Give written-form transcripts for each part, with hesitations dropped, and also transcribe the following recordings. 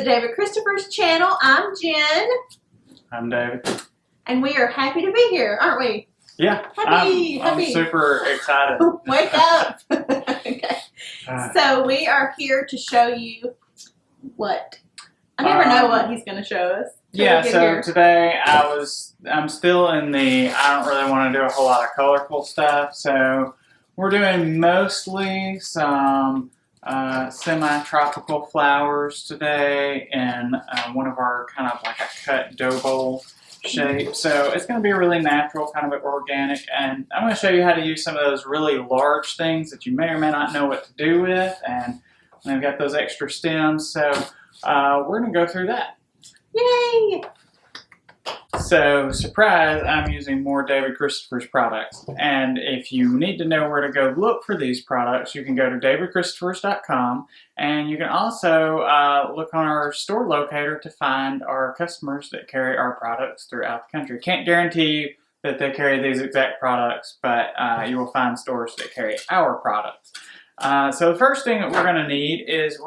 David Christopher's channel. I'm Jen. I'm David. And we are happy to be here, aren't we? Yeah, happy. I'm super excited. Wake up. Okay. So we are here to show you what? I never know what he's going to show us. Yeah, so today I'm still in the, I don't really want to do a whole lot of colorful stuff, so we're doing mostly some semi-tropical flowers today in one of our kind of like a cut dough bowl shape. So it's going to be really natural, kind of organic, and I'm going to show you how to use some of those really large things that you may or may not know what to do with, and I've got those extra stems, so we're going to go through that. Yay! So, surprise, I'm using more David Christopher's products. And if you need to know where to go look for these products, you can go to davidchristopher's.com, and you can also look on our store locator to find our customers that carry our products throughout the country. Can't guarantee you that they carry these exact products, but you will find stores that carry our products. So the first thing that we're going to need is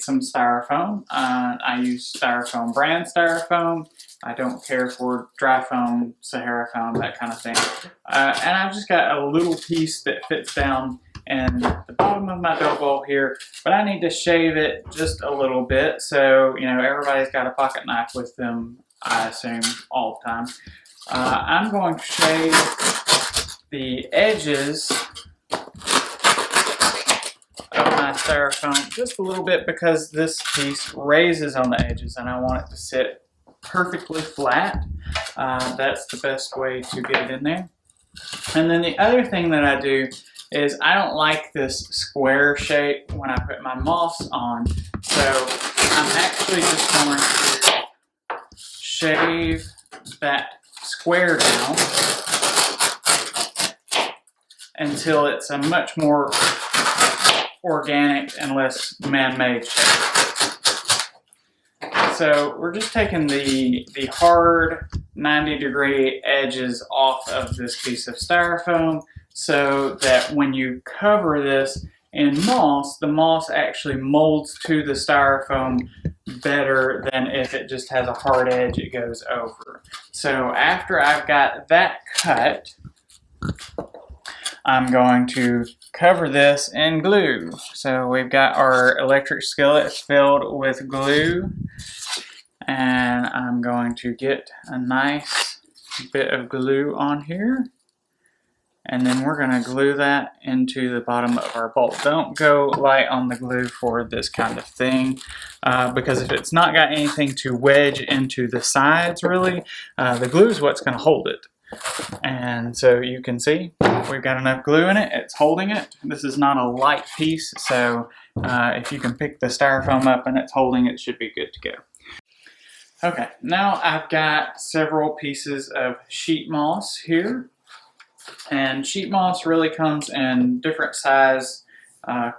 some styrofoam. I use Styrofoam brand styrofoam. I don't care for dry foam, Sahara foam, that kind of thing. And I've just got a little piece that fits down in the bottom of my dough bowl here, but I need to shave it just a little bit. So, you know, everybody's got a pocket knife with them, I assume, all the time. I'm going to shave the edges of my styrofoam just a little bit because this piece raises on the edges and I want it to sit perfectly flat. That's the best way to get it in there. And then the other thing that I do is I don't like this square shape when I put my moss on, so I'm actually just going to shave that square down until it's a much more organic and less man-made shape. So we're just taking the hard 90-degree edges off of this piece of styrofoam so that when you cover this in moss, the moss actually molds to the styrofoam better than if it just has a hard edge it goes over. So after I've got that cut, I'm going to cover this in glue. So we've got our electric skillet filled with glue, and I'm going to get a nice bit of glue on here, and then we're going to glue that into the bottom of our bowl. Don't go light on the glue for this kind of thing, because if it's not got anything to wedge into the sides really, the glue is what's going to hold it. And so you can see we've got enough glue in it, it's holding it. This is not a light piece, so if you can pick the styrofoam up and it's holding it, should be good to go. Okay, now I've got several pieces of sheet moss here, and sheet moss really comes in different size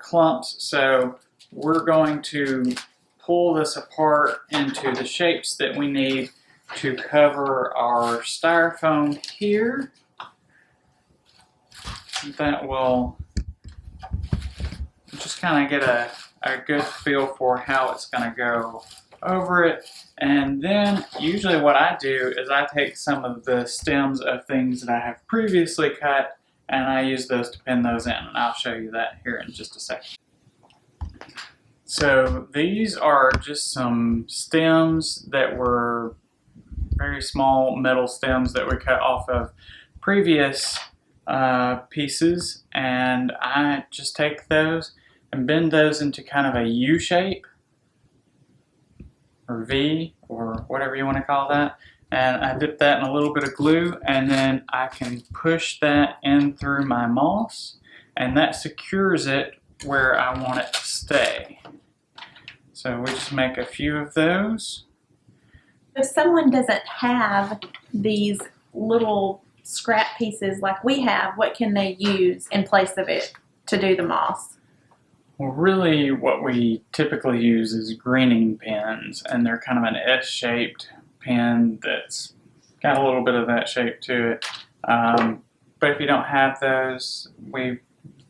clumps, so we're going to pull this apart into the shapes that we need to cover our styrofoam here. That will just kind of get a good feel for how it's going to go over it. And then usually what I do is I take some of the stems of things that I have previously cut and I use those to pin those in, and I'll show you that here in just a second. So these are just some stems that were very small metal stems that we cut off of previous pieces, and I just take those and bend those into kind of a U shape or V or whatever you want to call that, and I dip that in a little bit of glue, and then I can push that in through my moss, and that secures it where I want it to stay. So we just make a few of those. If someone doesn't have these little scrap pieces like we have, what can they use in place of it to do the moss? Well, really what we typically use is greening pins, and they're kind of an S-shaped pin that's got a little bit of that shape to it. But if you don't have those, we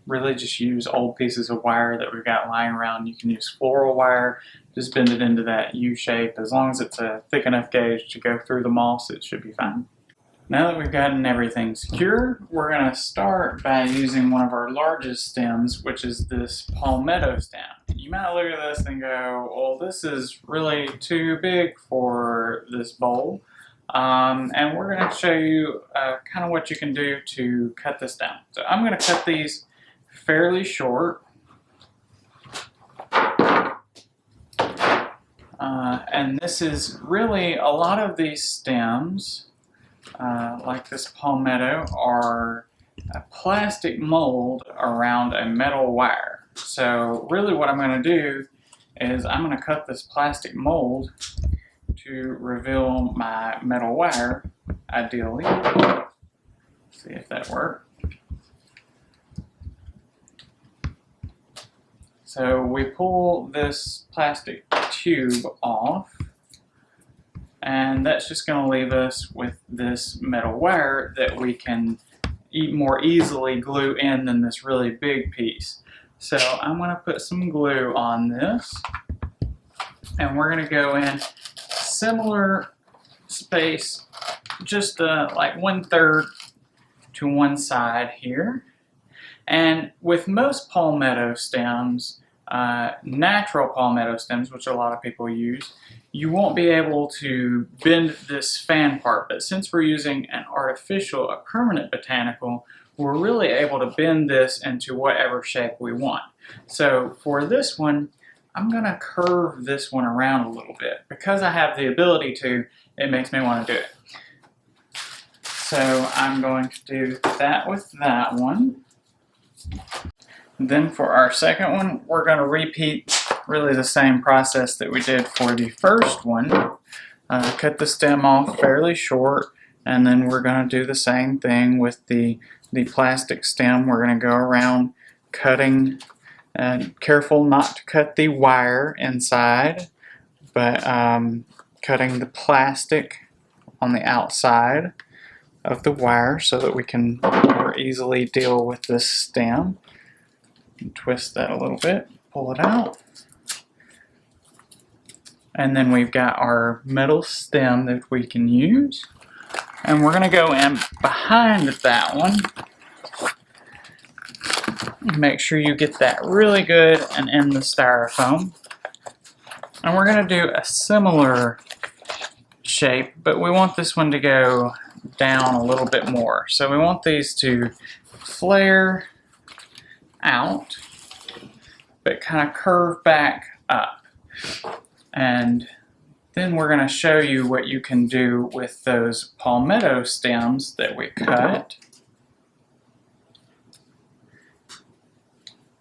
really just use old pieces of wire that we've got lying around. You can use floral wire just bend it into that U shape. As long as it's a thick enough gauge to go through the moss, it should be fine. Now that we've gotten everything secure, we're going to start by using one of our largest stems, which is this Palmetto stem. You might look at this and go, well, this is really too big for this bowl. And we're going to show you kind of what you can do to cut this down. So I'm going to cut these fairly short. And this is really, a lot of these stems, like this palmetto, are a plastic mold around a metal wire. So really what I'm going to do is I'm going to cut this plastic mold to reveal my metal wire, ideally. See if that works. So we pull this plastic tube off, and that's just going to leave us with this metal wire that we can more easily glue in than this really big piece. So I'm going to put some glue on this, and we're going to go in similar space, just like 1/3 to one side here. And with most palmetto stems, natural palmetto stems, which a lot of people use, you won't be able to bend this fan part, but since we're using an artificial, a permanent botanical, we're really able to bend this into whatever shape we want. So for this one, I'm going to curve this one around a little bit. Because I have the ability to, it makes me want to do it. So I'm going to do that with that one. Then for our second one, we're going to repeat really the same process that we did for the first one. Cut the stem off fairly short, and then we're going to do the same thing with the plastic stem. We're going to go around cutting, and careful not to cut the wire inside, but cutting the plastic on the outside of the wire so that we can more easily deal with this stem. Twist that a little bit, pull it out. And then we've got our metal stem that we can use. And we're going to go in behind that one. Make sure you get that really good and in the styrofoam. And we're going to do a similar shape, but we want this one to go down a little bit more. So we want these to flare out, but kind of curve back up. And then we're going to show you what you can do with those palmetto stems that we cut.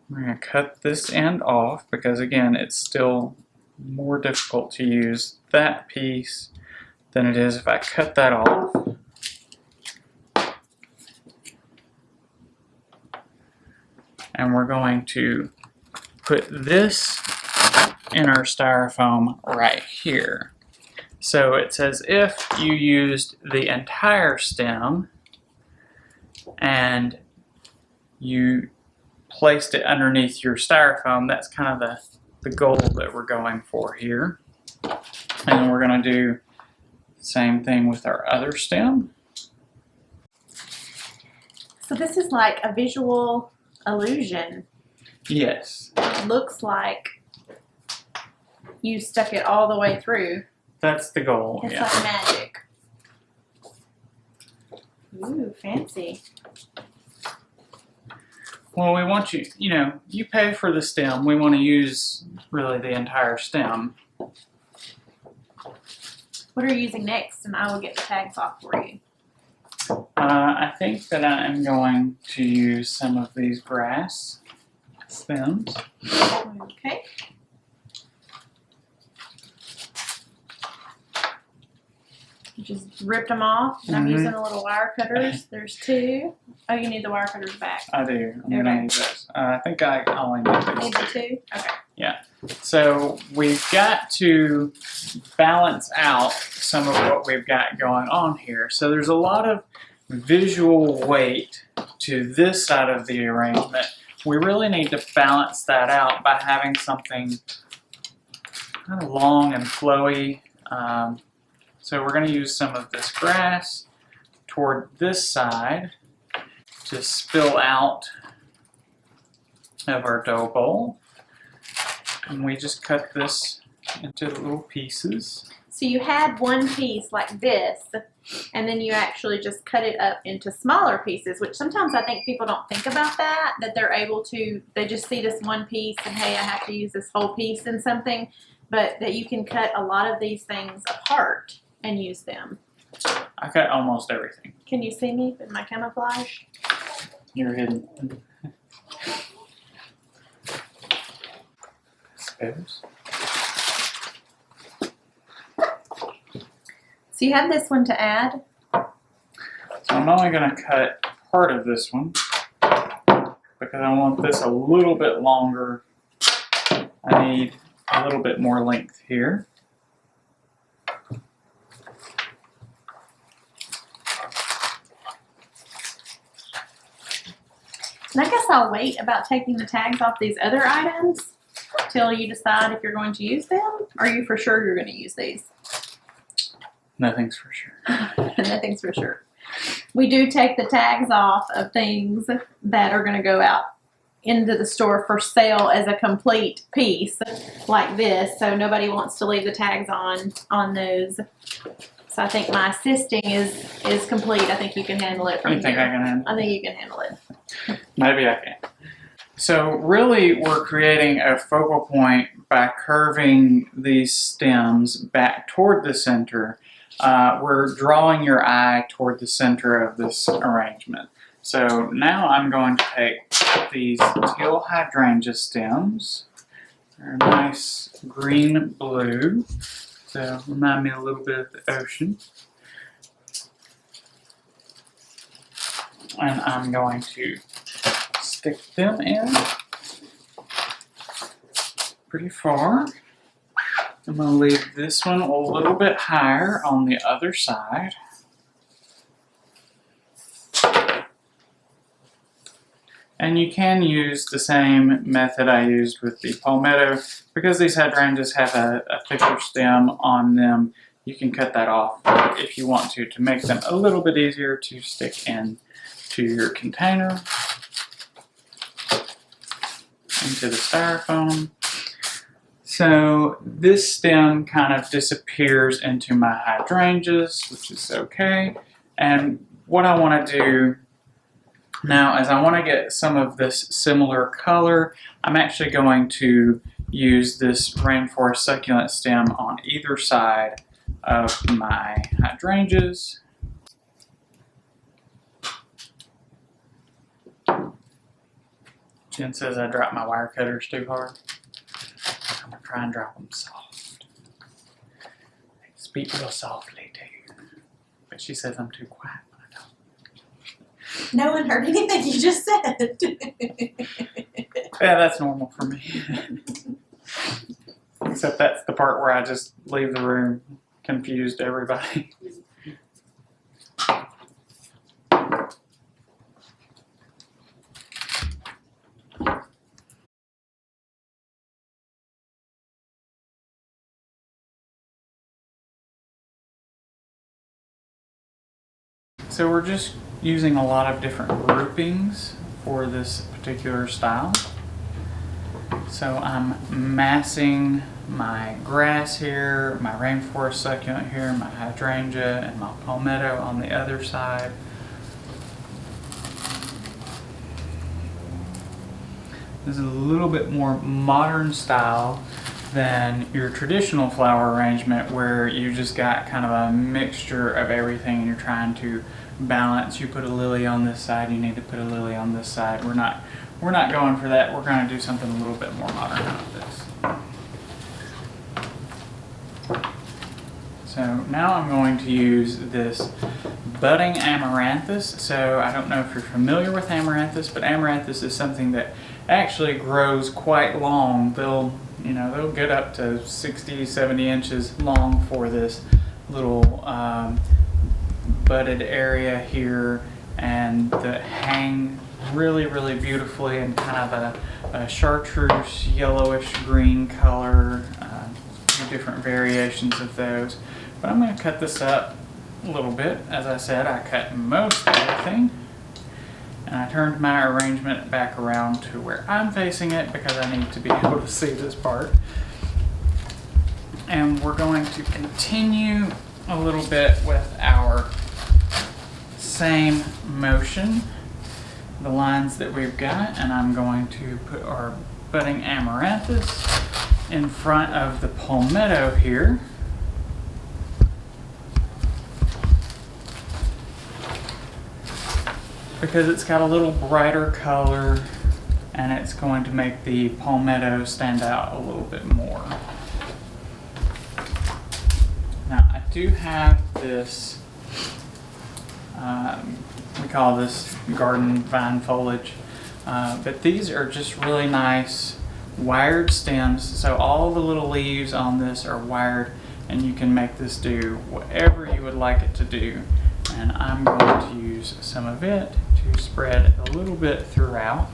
We're going to cut this end off because, again, it's still more difficult to use that piece than it is if I cut that off. And we're going to put this in our styrofoam right here. So it's as if you used the entire stem and you placed it underneath your styrofoam. That's kind of the goal that we're going for here. And then we're going to do the same thing with our other stem. So this is like a visual illusion. Yes. It looks like you stuck it all the way through. That's the goal. It's yeah. like magic. Ooh, fancy. Well, we want you, you pay for the stem. We want to use really the entire stem. What are you using next? And I will get the tags off for you. I think that I am going to use some of these grass stems. Okay. You just ripped them off. And I'm using the little wire cutters. There's 2. Oh, you need the wire cutters back. I do. I'm going to use those. I think I only need these. Need the 2? Okay. Yeah. So we've got to balance out some of what we've got going on here. So there's a lot of visual weight to this side of the arrangement. We really need to balance that out by having something kind of long and flowy. So we're going to use some of this grass toward this side to spill out of our dough bowl. And we just cut this into little pieces. So you had one piece like this, and then you actually just cut it up into smaller pieces, which sometimes I think people don't think about that they're able to, they just see this one piece and hey, I have to use this whole piece in something, but that you can cut a lot of these things apart and use them. I cut almost everything. Can you see me in my camouflage? You're hidden. Suppose. So you have this one to add. So I'm only going to cut part of this one because I want this a little bit longer. I need a little bit more length here. And I guess I'll wait about taking the tags off these other items till you decide if you're going to use them. Or are you for sure you're going to use these? Nothing's for sure. Nothing's for sure. We do take the tags off of things that are going to go out into the store for sale as a complete piece like this. So nobody wants to leave the tags on those. So I think my assisting is complete. I think you can handle it from You think here. I can handle it? I think you can handle it. Maybe I can. So really we're creating a focal point by curving these stems back toward the center. We're drawing your eye toward the center of this arrangement. So now I'm going to take these teal hydrangea stems. They're a nice green blue. So remind me a little bit of the ocean. And I'm going to stick them in pretty far. I'm going to leave this one a little bit higher on the other side. And you can use the same method I used with the Palmetto. Because these hydrangeas have a thicker stem on them, you can cut that off if you want to make them a little bit easier to stick in to your container, into the styrofoam. So this stem kind of disappears into my hydrangeas, which is okay. And what I want to do now is I want to get some of this similar color. I'm actually going to use this Rainforest succulent stem on either side of my hydrangeas. Jen says I dropped my wire cutters too hard. I'm going to try and drop them soft. I speak real softly too. But she says I'm too quiet when I talk. No one heard anything you just said. Yeah, that's normal for me. Except that's the part where I just leave the room, confused everybody. So we're just using a lot of different groupings for this particular style. So I'm massing my grass here, my rainforest succulent here, my hydrangea, and my palmetto on the other side. This is a little bit more modern style than your traditional flower arrangement where you just got kind of a mixture of everything and you're trying to balance. You put a lily on this side, you need to put a lily on this side. We're not going for that. We're going to do something a little bit more modern out of this. So now I'm going to use this budding Amaranthus. So I don't know if you're familiar with Amaranthus, but Amaranthus is something that actually grows quite long. They'll get up to 60, 70 inches long for this little budded area here, and that hang really, really beautifully in kind of a chartreuse yellowish green color. few different variations of those. But I'm going to cut this up a little bit. As I said, I cut most everything. And I turned my arrangement back around to where I'm facing it because I need to be able to see this part. And we're going to continue a little bit with our same motion, the lines that we've got, and I'm going to put our budding Amaranthus in front of the Palmetto here. Because it's got a little brighter color and it's going to make the Palmetto stand out a little bit more. Now I do have this, we call this garden vine foliage, but these are just really nice wired stems, so all the little leaves on this are wired and you can make this do whatever you would like it to do. And I'm going to use some of it to spread a little bit throughout.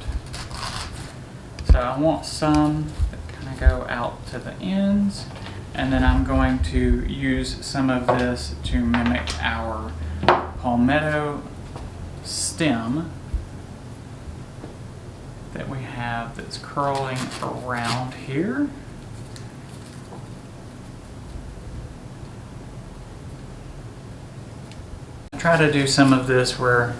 So I want some that kind of go out to the ends, and then I'm going to use some of this to mimic our Palmetto stem that we have that's curling around here. Try to do some of this where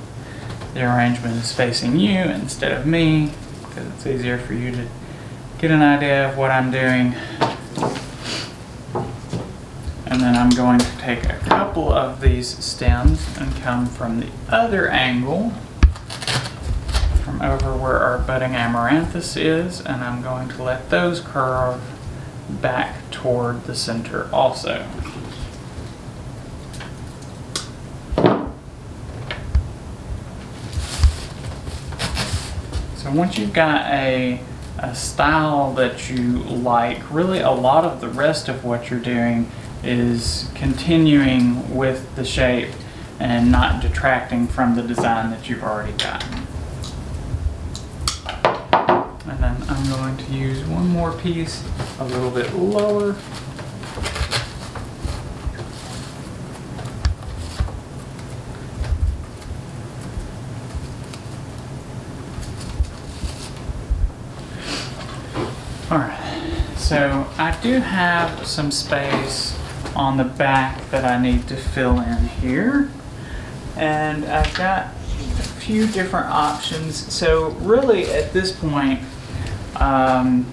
the arrangement is facing you instead of me, because it's easier for you to get an idea of what I'm doing. And then I'm going to take a couple of these stems and come from the other angle, from over where our budding Amaranthus is, and I'm going to let those curve back toward the center also. So once you've got a style that you like, really a lot of the rest of what you're doing is continuing with the shape and not detracting from the design that you've already gotten. And then I'm going to use one more piece a little bit lower. Alright, so I do have some space on the back that I need to fill in here, and I've got a few different options. So really at this point I've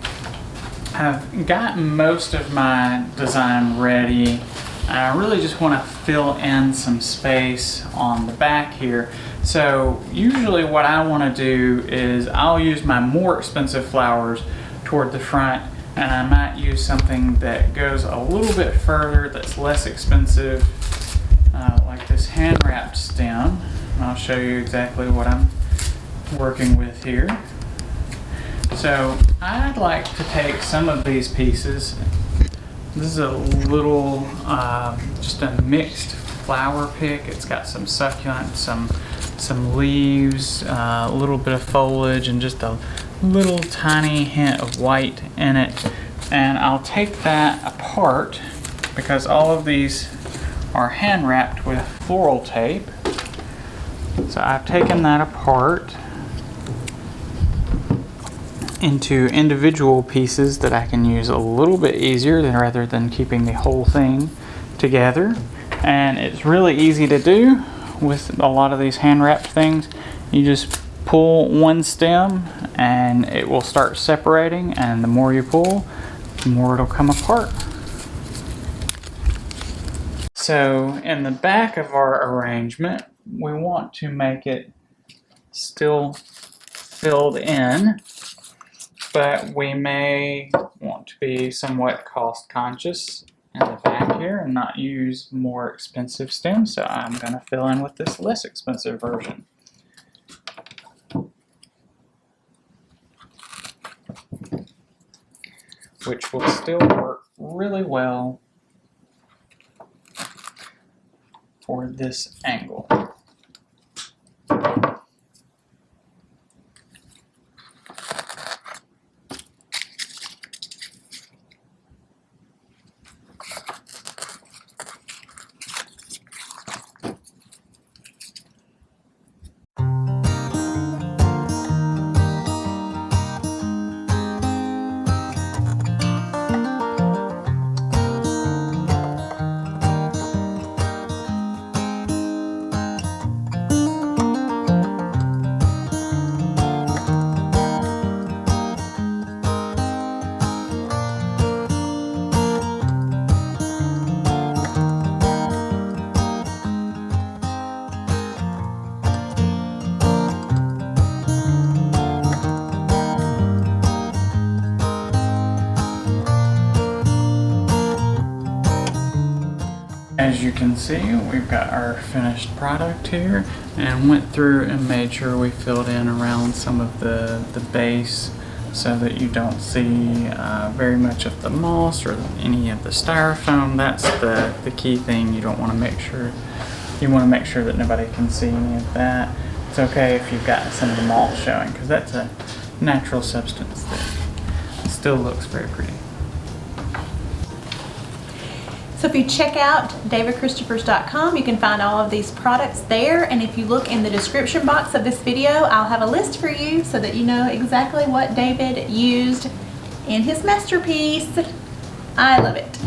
gotten most of my design ready, and I really just want to fill in some space on the back here. So usually what I want to do is I'll use my more expensive flowers toward the front, and I might use something that goes a little bit further that's less expensive, like this hand wrapped stem. I'll show you exactly what I'm working with here. So I'd like to take some of these pieces. This is a little, just a mixed flower pick. It's got some succulent, some leaves, a little bit of foliage, and just a little tiny hint of white in it. And I'll take that apart because all of these are hand wrapped with floral tape. So I've taken that apart into individual pieces that I can use a little bit easier rather than keeping the whole thing together. And it's really easy to do with a lot of these hand wrapped things. You just pull one stem and it will start separating, and the more you pull, the more it'll come apart. So in the back of our arrangement, we want to make it still filled in, but we may want to be somewhat cost conscious in the back here and not use more expensive stems, so I'm going to fill in with this less expensive version. Which will still work really well for this angle. As you can see, we've got our finished product here, and went through and made sure we filled in around some of the base so that you don't see very much of the moss or any of the styrofoam. That's the key thing. You don't want to make sure, you want to make sure that nobody can see any of that. It's okay if you've got some of the moss showing, because that's a natural substance that still looks very pretty. So if you check out davidchristofers.com, you can find all of these products there. And if you look in the description box of this video, I'll have a list for you so that you know exactly what David used in his masterpiece. I love it.